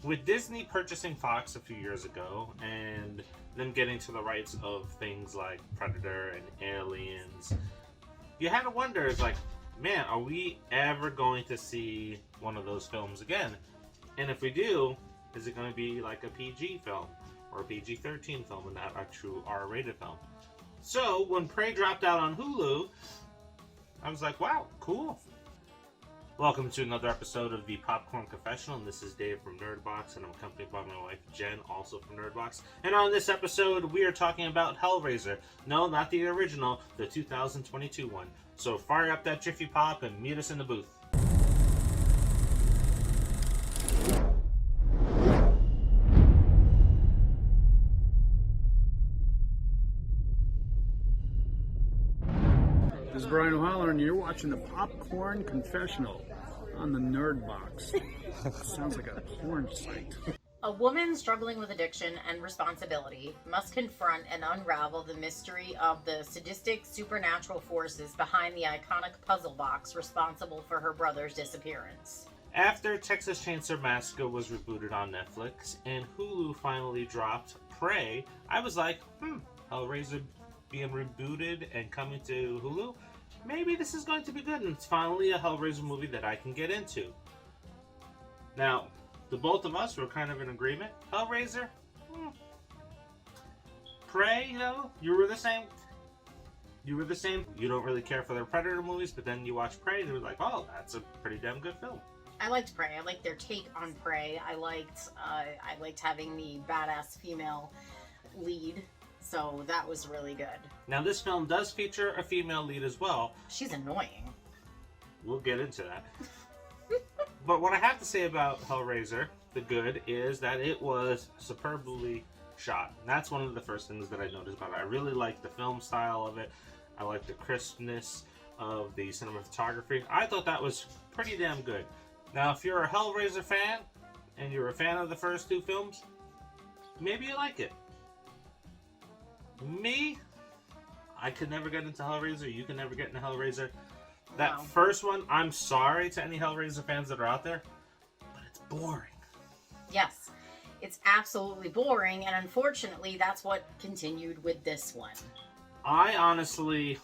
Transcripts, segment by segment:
with Disney purchasing Fox a few years ago and them getting to the rights of things like Predator and Aliens, you had to wonder, it's like, man, are we ever going to see one of those films again? And if we do, is it going to be like a PG film or a PG-13 film and not a true R-rated film? So when Prey dropped out on Hulu, I was like, wow, cool. Welcome to another episode of the Popcorn Confessional, and this is Dave from Nerdbox, and I'm accompanied by my wife, Jen, also from Nerdbox. And on this episode, we are talking about Hellraiser. No, not the original, the 2022 one. So fire up that Jiffy Pop and meet us in the booth. This is Brian O'Holler, and you're watching the Popcorn Confessional on the Nerdbox. Sounds like a porn site. A woman struggling with addiction and responsibility must confront and unravel the mystery of the sadistic supernatural forces behind the iconic puzzle box responsible for her brother's disappearance. After Texas Chainsaw Massacre was rebooted on Netflix and Hulu finally dropped Prey, I was like, Hellraiser being rebooted and coming to Hulu? Maybe this is going to be good, and it's finally a Hellraiser movie that I can get into. Now, the both of us were kind of in agreement. Hellraiser? Prey, you were the same. You don't really care for their Predator movies, but then you watch Prey, and they were like, oh, that's a pretty damn good film. I liked Prey. I liked their take on Prey. I liked having the badass female lead. So that was really good. Now this film does feature a female lead as well. She's annoying. We'll get into that. But what I have to say about Hellraiser, the good, is that it was superbly shot. And that's one of the first things that I noticed about it. I really like the film style of it. I like the crispness of the cinematography. I thought that was pretty damn good. Now if you're a Hellraiser fan, and you're a fan of the first two films, maybe you like it. Me, I could never get into Hellraiser. You can never get into Hellraiser. That first one, I'm sorry to any Hellraiser fans that are out there, but it's boring. Yes, it's absolutely boring, and unfortunately, that's what continued with this one. I honestly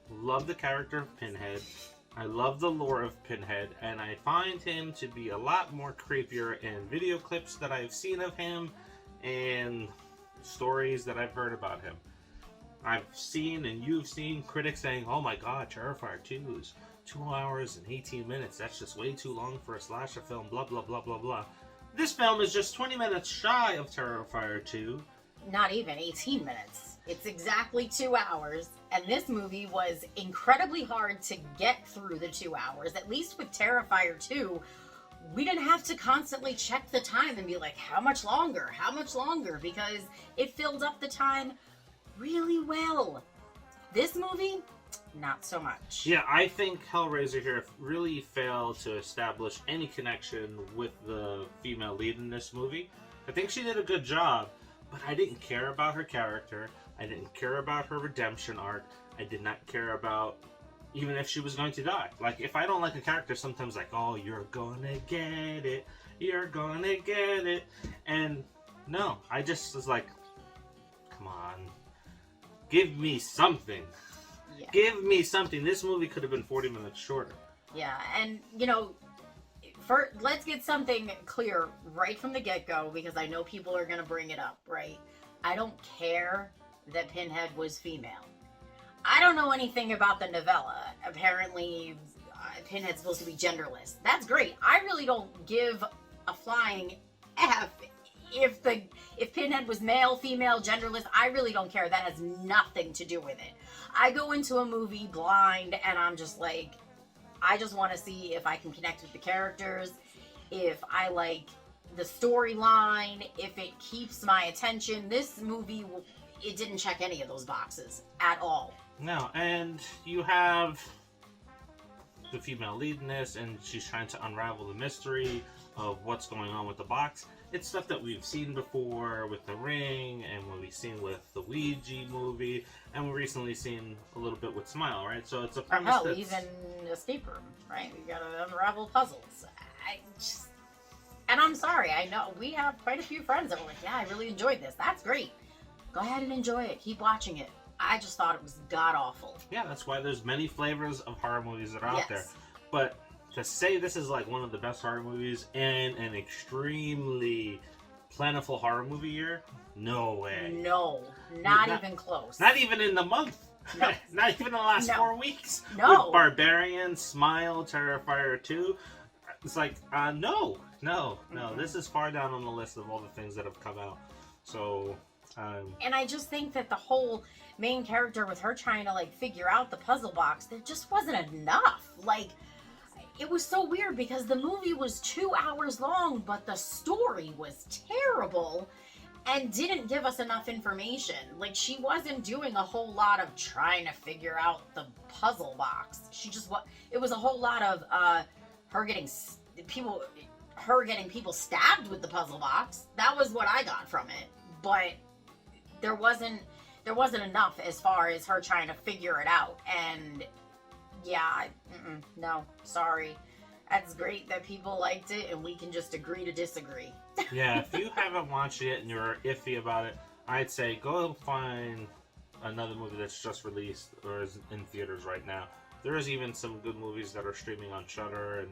love the character of Pinhead. I love the lore of Pinhead, and I find him to be a lot more creepier in video clips that I've seen of him and stories that I've heard about him. I've seen and you've seen critics saying, oh my god, Terrifier 2 is 2 hours and 18 minutes. That's just way too long for a slasher film, blah, blah, blah, blah, blah. This film is just 20 minutes shy of Terrifier 2. Not even 18 minutes. It's exactly 2 hours, and this movie was incredibly hard to get through the 2 hours. At least with Terrifier 2, we didn't have to constantly check the time and be like, how much longer? How much longer? Because it filled up the time really well. This movie, not so much. Yeah, I think Hellraiser here really failed to establish any connection with the female lead in this movie. I think she did a good job, but I didn't care about her character. I didn't care about her redemption arc. I did not care about even if she was going to die. Like, if I don't like a character, sometimes like, oh, you're gonna get it. You're gonna get it. And no, I just was like, come on. Give me something. Yeah. Give me something. This movie could have been 40 minutes shorter. Yeah, and, let's get something clear right from the get-go, because I know people are going to bring it up, right? I don't care that Pinhead was female. I don't know anything about the novella. Apparently, Pinhead's supposed to be genderless. That's great. I really don't give a flying F if Pinhead was male, female, genderless. I really don't care. That has nothing to do with it. I go into a movie blind, and I'm just like, I just want to see if I can connect with the characters, if I like the storyline, if it keeps my attention. This movie, it didn't check any of those boxes at all. No, and you have the female lead in this, and she's trying to unravel the mystery of what's going on with the box. It's stuff that we've seen before with The Ring, and what we've seen with the Ouija movie, and we've recently seen a little bit with Smile, right? So it's a premise even Escape Room, right? You gotta unravel puzzles. And I'm sorry, I know we have quite a few friends that were like, yeah, I really enjoyed this. That's great. Go ahead and enjoy it. Keep watching it. I just thought it was god-awful. Yeah, that's why there's many flavors of horror movies that are out there. Yes. But to say this is like one of the best horror movies in an extremely plentiful horror movie year, no way. No, not even close. Not even in the month. No. Not even in the last No. 4 weeks. No. With Barbarian, Smile, Terrifier 2. It's like, no. This is far down on the list of all the things that have come out. So, and I just think that the whole main character with her trying to like figure out the puzzle box, there just wasn't enough. Like, it was so weird because the movie was 2 hours long, but the story was terrible and didn't give us enough information. Like, she wasn't doing a whole lot of trying to figure out the puzzle box. It was a whole lot of her getting people stabbed with the puzzle box. That was what I got from it. But there wasn't enough as far as her trying to figure it out. And yeah, no, sorry. That's great that people liked it, and we can just agree to disagree. yeah, if you haven't watched it and you're iffy about it, I'd say go find another movie that's just released or is in theaters right now. There is even some good movies that are streaming on Shudder and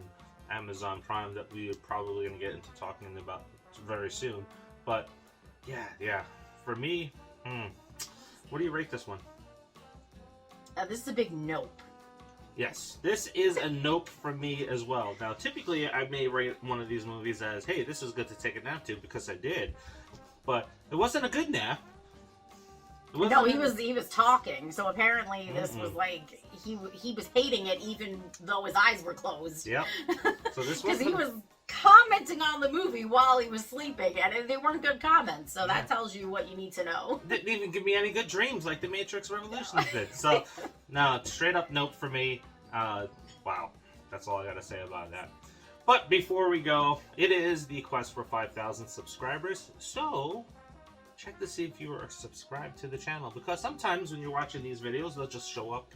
Amazon Prime that we are probably going to get into talking about very soon. But yeah, for me, what do you rate this one? This is a big nope. Yes, this is a nope from me as well. Now, typically, I may rate one of these movies as, hey, this is good to take a nap to, because I did. But it wasn't a good nap. No, he was talking, so apparently this was like, he was hating it even though his eyes were closed. Yep. So this because he was commenting on the movie while he was sleeping, and they weren't good comments, so that tells you what you need to know. Didn't even give me any good dreams like the Matrix Revolutions did. So, no, straight up nope for me. Wow. That's all I gotta say about that. But before we go, it is the quest for 5,000 subscribers, so check to see if you are subscribed to the channel, because sometimes when you're watching these videos, they'll just show up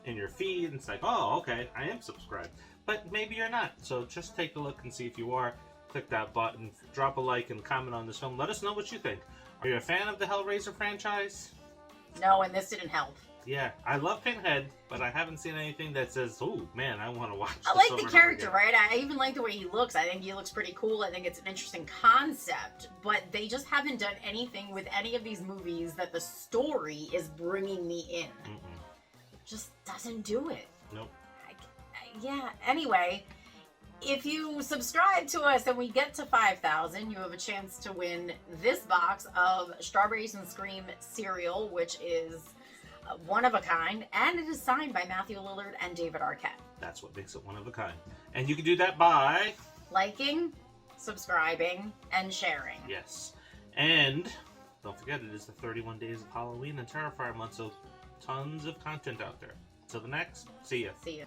in your feed, and it's like, oh, okay, I am subscribed. But maybe you're not, so just take a look and see if you are. Click that button, drop a like, and comment on this film. Let us know what you think. Are you a fan of the Hellraiser franchise? No, and this didn't help. Yeah, I love Pinhead, but I haven't seen anything that says, oh, man, I want to watch this. I like the character, right? I even like the way he looks. I think he looks pretty cool. I think it's an interesting concept, but they just haven't done anything with any of these movies that the story is bringing me in. Just doesn't do it. Nope. Yeah, anyway, if you subscribe to us and we get to 5,000, you have a chance to win this box of Strawberries and Scream cereal, which is one of a kind, and it is signed by Matthew Lillard and David Arquette. That's what makes it one of a kind. And you can do that by liking, subscribing, and sharing. Yes. And don't forget, it is the 31 days of Halloween and Terrifier month, so tons of content out there. Till the next, see ya. See ya.